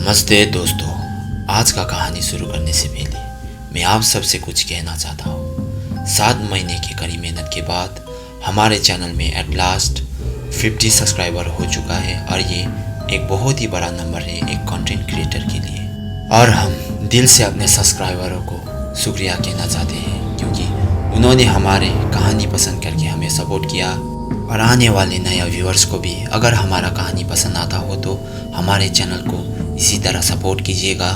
नमस्ते दोस्तों। आज का कहानी शुरू करने से पहले मैं आप सबसे कुछ कहना चाहता हूँ। 7 महीने की कड़ी मेहनत के बाद हमारे चैनल में एट लास्ट 50 सब्सक्राइबर हो चुका है और ये एक बहुत ही बड़ा नंबर है एक कंटेंट क्रिएटर के लिए। और हम दिल से अपने सब्सक्राइबरों को शुक्रिया कहना चाहते हैं क्योंकि उन्होंने हमारे कहानी पसंद करके हमें सपोर्ट किया। और आने वाले नए व्यूअर्स को भी अगर हमारा कहानी पसंद आता हो तो हमारे चैनल को इसी तरह सपोर्ट कीजिएगा।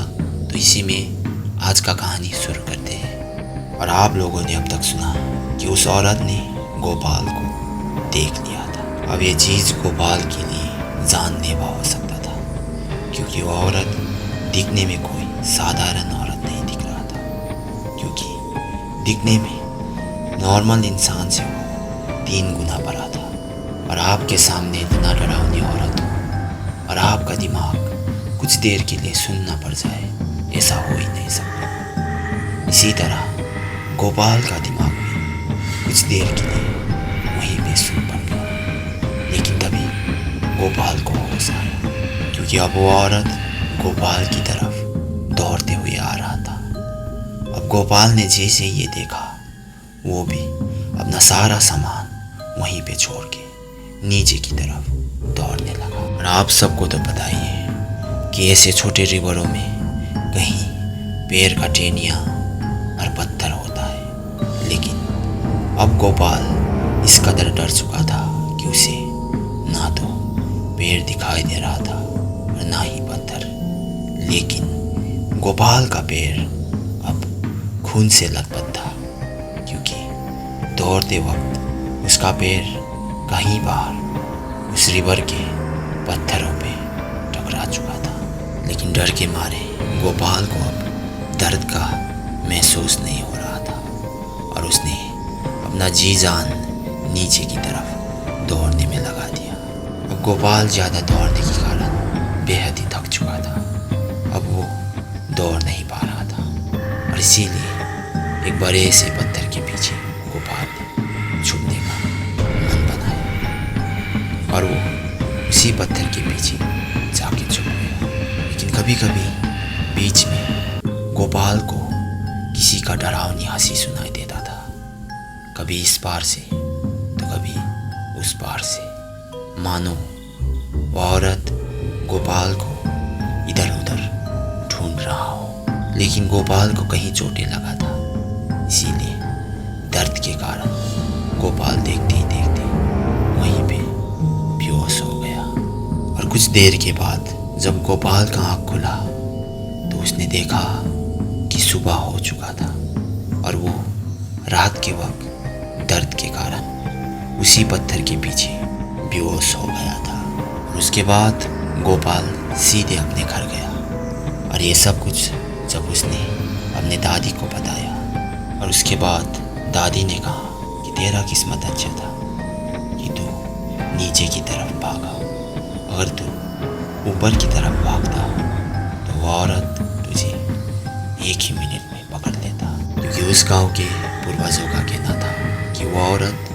तो इसी में आज का कहानी शुरू करते हैं। और आप लोगों ने अब तक सुना कि उस औरत ने गोपाल को देख लिया था। अब ये चीज़ गोपाल के लिए जानलेवा हो सकता था क्योंकि वो औरत दिखने में कोई साधारण औरत नहीं दिख रहा था, क्योंकि दिखने में नॉर्मल इंसान से वो 3 गुना बड़ा था। और आपके सामने इतना डरावनी औरत हो और आपका दिमाग कुछ देर के लिए सुनना पड़ जाए, ऐसा हो ही नहीं सकता। इसी तरह गोपाल का दिमाग भी कुछ देर के लिए वहीं पे सुन पड़ गया। लेकिन तभी गोपाल को होश आया क्योंकि अब वो औरत गोपाल की तरफ दौड़ते हुए आ रहा था। अब गोपाल ने जैसे ये देखा वो भी अपना सारा सामान वहीं पे छोड़ के नीचे की तरफ दौड़ने लगा। और आप सबको तो पता ही है कि ऐसे छोटे रिवरों में कहीं पैर का टेनिया और पत्थर होता है। लेकिन अब गोपाल इस कदर डर चुका था कि उसे ना तो पैर दिखाई दे रहा था और ना ही पत्थर। लेकिन गोपाल का पैर अब खून से लथपथ था क्योंकि दौड़ते वक्त उसका पैर कहीं बाहर उस रिवर के पत्थरों पे टकरा चुका था। लेकिन डर के मारे गोपाल को अब दर्द का महसूस नहीं हो रहा था और उसने अपना जी जान नीचे की तरफ दौड़ने में लगा दिया। अब गोपाल ज़्यादा दौड़ने के कारण बेहद ही थक चुका था। अब वो दौड़ नहीं पा रहा था और इसीलिए एक बड़े से पत्थर के पीछे गोपाल ने छुपने का मन बनाया और वो उसी पत्थर के पीछे जाके छुप गया। लेकिन कभी कभी बीच में गोपाल को किसी का डरावनी हंसी सुनाई देता था, कभी इस पार से तो कभी उस पार से, मानो वो औरत गोपाल को इधर उधर ढूंढ रहा हो। लेकिन गोपाल को कहीं चोटें लगा था, इसीलिए दर्द के कारण गोपाल देखते ही देखते वहीं पे बेहोश हो गया। और कुछ देर के बाद जब गोपाल का आँख खुला तो उसने देखा कि सुबह हो चुका था और वो रात के वक्त दर्द के कारण उसी पत्थर के पीछे बेहोश हो गया था। और उसके बाद गोपाल सीधे अपने घर गया और ये सब कुछ जब उसने अपने दादी को बताया और उसके बाद दादी ने कहा कि तेरा किस्मत अच्छा था कि तू नीचे की तरफ भागा। अगर तू ऊपर की तरफ भागता तो वो औरत तुझे 1 ही मिनट में पकड़ लेता, क्योंकि उस गांव के पूर्वजों का कहना था कि वो औरत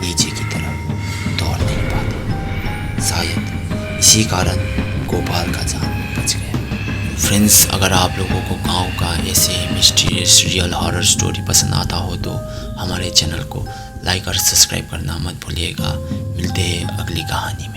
नीचे की तरफ दौड़ नहीं पाती। शायद इसी कारण गोपाल का जान बच गया। फ्रेंड्स, अगर आप लोगों को गांव का ऐसे मिस्टीरियस रियल हॉरर स्टोरी पसंद आता हो तो हमारे चैनल को लाइक और सब्सक्राइब करना मत भूलिएगा। मिलते हैं अगली कहानी में।